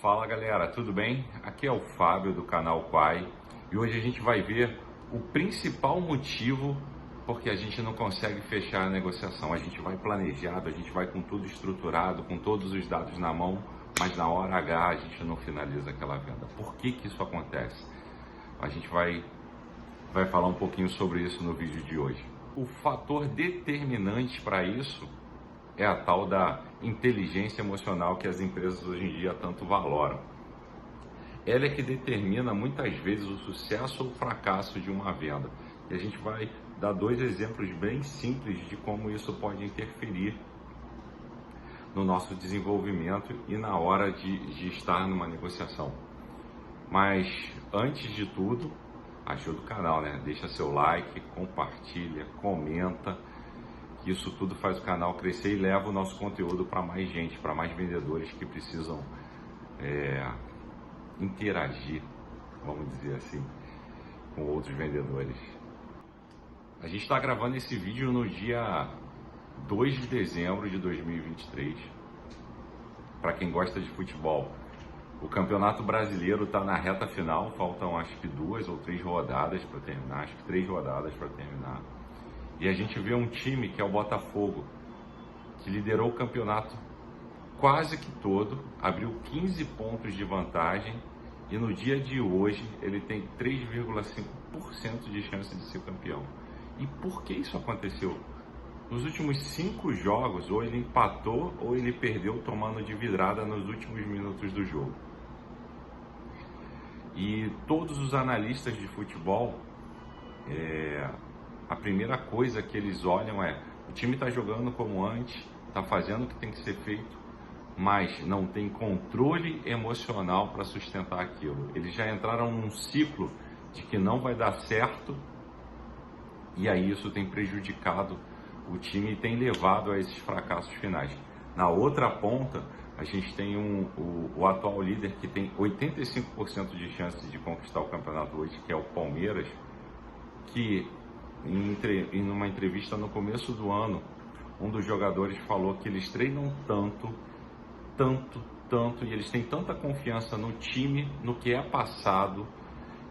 Fala galera, tudo bem? Aqui é o Fábio do canal Quai e hoje a gente vai ver o principal motivo porque a gente não consegue fechar a negociação. A gente vai planejado, a gente vai com tudo estruturado, com todos os dados na mão, mas na hora H a gente não finaliza aquela venda. Por que que isso acontece? A gente vai falar um pouquinho sobre isso no vídeo de hoje. O fator determinante para isso é a tal da inteligência emocional que as empresas hoje em dia tanto valoram. Ela é que determina muitas vezes o sucesso ou o fracasso de uma venda. E a gente vai dar dois exemplos bem simples de como isso pode interferir no nosso desenvolvimento e na hora de estar numa negociação. Mas antes de tudo, ajuda o canal, né? Deixa seu like, compartilha, comenta. Isso tudo faz o canal crescer e leva o nosso conteúdo para mais gente, para mais vendedores que precisam interagir, vamos dizer assim, com outros vendedores. A gente está gravando esse vídeo no dia 2 de dezembro de 2023. Para quem gosta de futebol, o Campeonato Brasileiro está na reta final, faltam acho que 2 ou 3 rodadas para terminar, acho que 3 rodadas para terminar. E a gente vê um time que é o Botafogo, que liderou o campeonato quase que todo, abriu 15 pontos de vantagem e no dia de hoje ele tem 3,5% de chance de ser campeão. E por que isso aconteceu? Nos últimos 5 jogos, ou ele empatou ou ele perdeu tomando de virada nos últimos minutos do jogo. E todos os analistas de futebol, a primeira coisa que eles olham é: o time está jogando como antes, está fazendo o que tem que ser feito, mas não tem controle emocional para sustentar aquilo. Eles já entraram num ciclo de que não vai dar certo e aí isso tem prejudicado o time e tem levado a esses fracassos finais. Na outra ponta, a gente tem o atual líder que tem 85% de chance de conquistar o campeonato hoje, que é o Palmeiras, que em uma entrevista no começo do ano, um dos jogadores falou que eles treinam tanto, e eles têm tanta confiança no time, no que é passado,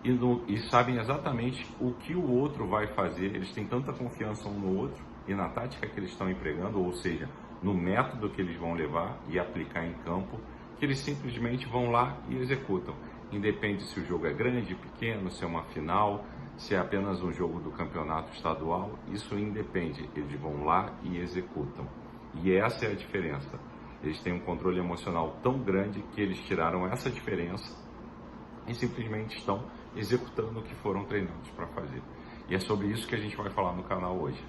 e sabem exatamente o que o outro vai fazer. Eles têm tanta confiança um no outro e na tática que eles estão empregando, ou seja, no método que eles vão levar e aplicar em campo, que eles simplesmente vão lá e executam. Independe se o jogo é grande, pequeno, se é uma final, se é apenas um jogo do campeonato estadual, isso independe. Eles vão lá e executam. E essa é a diferença. Eles têm um controle emocional tão grande que eles tiraram essa diferença e simplesmente estão executando o que foram treinados para fazer. E é sobre isso que a gente vai falar no canal hoje.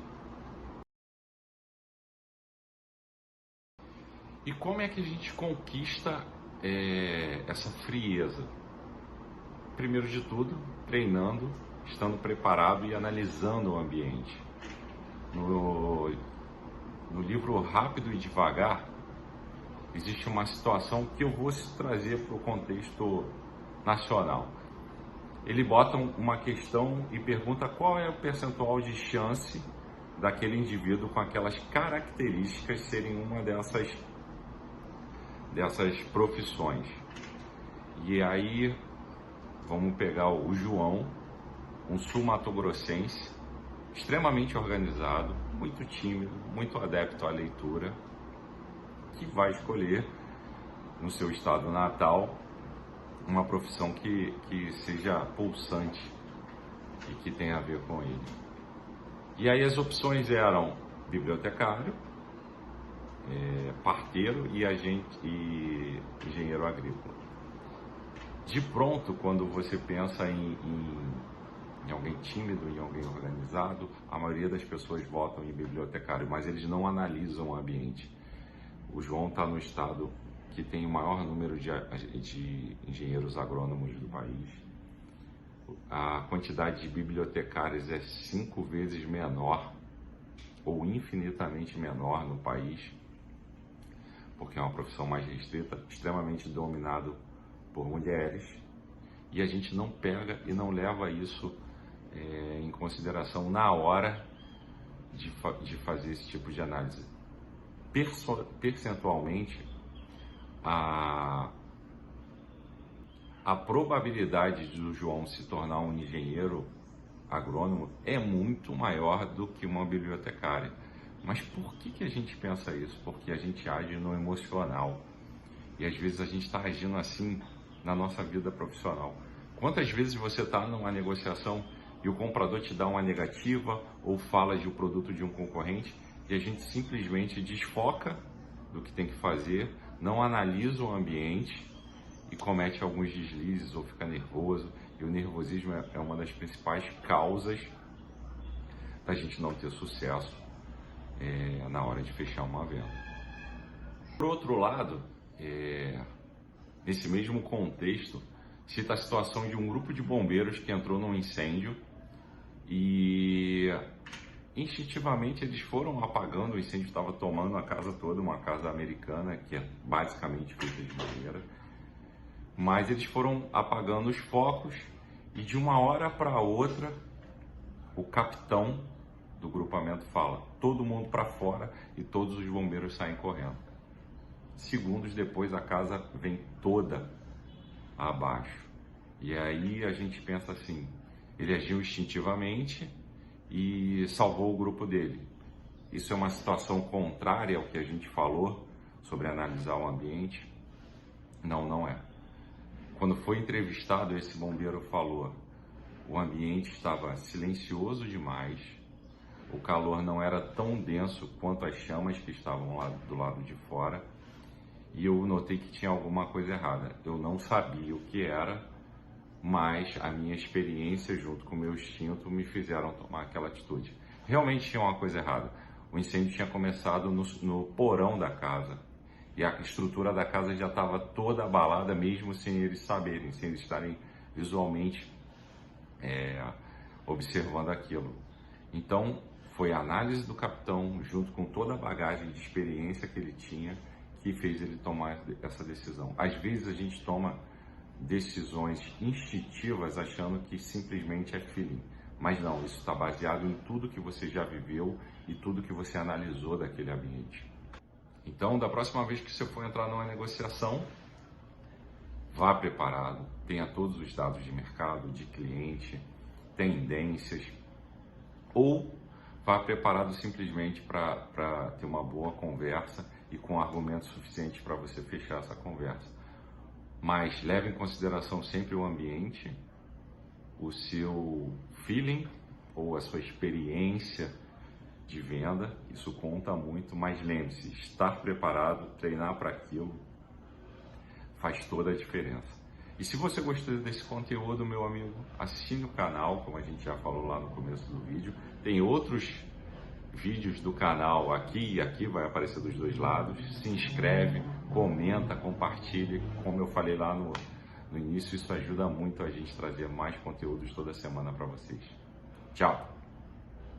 E como é que a gente conquista essa frieza? Primeiro de tudo, treinando, estando preparado e analisando o ambiente. No livro Rápido e Devagar, existe uma situação que eu vou trazer para o contexto nacional. Ele bota uma questão e pergunta qual é o percentual de chance daquele indivíduo com aquelas características serem uma dessas profissões. E aí vamos pegar o João, um sul-mato-grossense, extremamente organizado, muito tímido, muito adepto à leitura, que vai escolher no seu estado natal uma profissão que seja pulsante e que tenha a ver com ele. E aí as opções eram bibliotecário, parteiro e engenheiro agrícola. De pronto, quando você pensa em alguém tímido, em alguém organizado, a maioria das pessoas votam em bibliotecário, mas eles não analisam o ambiente. O João está no estado que tem o maior número de engenheiros agrônomos do país. A quantidade de bibliotecários é 5 vezes menor ou infinitamente menor no país, porque é uma profissão mais restrita, extremamente dominado por mulheres, e a gente não pega e não leva isso em consideração na hora de fazer esse tipo de análise. Percentualmente, a probabilidade do João se tornar um engenheiro agrônomo é muito maior do que uma bibliotecária. Mas por que a gente pensa isso? Porque a gente age no emocional. E às vezes a gente está agindo assim na nossa vida profissional. Quantas vezes você está numa negociação e o comprador te dá uma negativa ou fala de um produto de um concorrente e a gente simplesmente desfoca do que tem que fazer, não analisa o ambiente e comete alguns deslizes ou fica nervoso. E o nervosismo é uma das principais causas da gente não ter sucesso na hora de fechar uma venda. Por outro lado, nesse mesmo contexto, cita a situação de um grupo de bombeiros que entrou num incêndio e instintivamente eles foram apagando. O incêndio estava tomando a casa toda, uma casa americana que é basicamente feita de madeira, mas eles foram apagando os focos e de uma hora para outra o capitão do grupamento fala: todo mundo para fora, e todos os bombeiros saem correndo. Segundos depois a casa vem toda abaixo. E aí a gente pensa assim, ele agiu instintivamente e salvou o grupo dele. Isso é uma situação contrária ao que a gente falou sobre analisar o ambiente? Não, não é. Quando foi entrevistado, esse bombeiro falou: o ambiente estava silencioso demais, o calor não era tão denso quanto as chamas que estavam lá do lado de fora, e eu notei que tinha alguma coisa errada. Eu não sabia o que era, mas a minha experiência junto com o meu instinto me fizeram tomar aquela atitude. Realmente tinha uma coisa errada. O incêndio tinha começado no porão da casa, e a estrutura da casa já estava toda abalada, mesmo sem eles saberem, sem eles estarem visualmente observando aquilo. Então, foi a análise do capitão, junto com toda a bagagem de experiência que ele tinha, que fez ele tomar essa decisão. Às vezes a gente toma decisões instintivas achando que simplesmente é feeling, mas não, isso está baseado em tudo que você já viveu e tudo que você analisou daquele ambiente. Então, da próxima vez que você for entrar numa negociação, vá preparado, tenha todos os dados de mercado, de cliente, tendências, ou vá preparado simplesmente para ter uma boa conversa e com argumentos suficientes para você fechar essa conversa. Mas leve em consideração sempre o ambiente, o seu feeling ou a sua experiência de venda, isso conta muito, mas lembre-se, estar preparado, treinar para aquilo, faz toda a diferença. E se você gostou desse conteúdo, meu amigo, assine o canal, como a gente já falou lá no começo do vídeo. Tem outros vídeos do canal aqui e aqui, vai aparecer dos dois lados. Se inscreve, comenta, compartilha. Como eu falei lá no início, isso ajuda muito a gente trazer mais conteúdos toda semana para vocês. Tchau!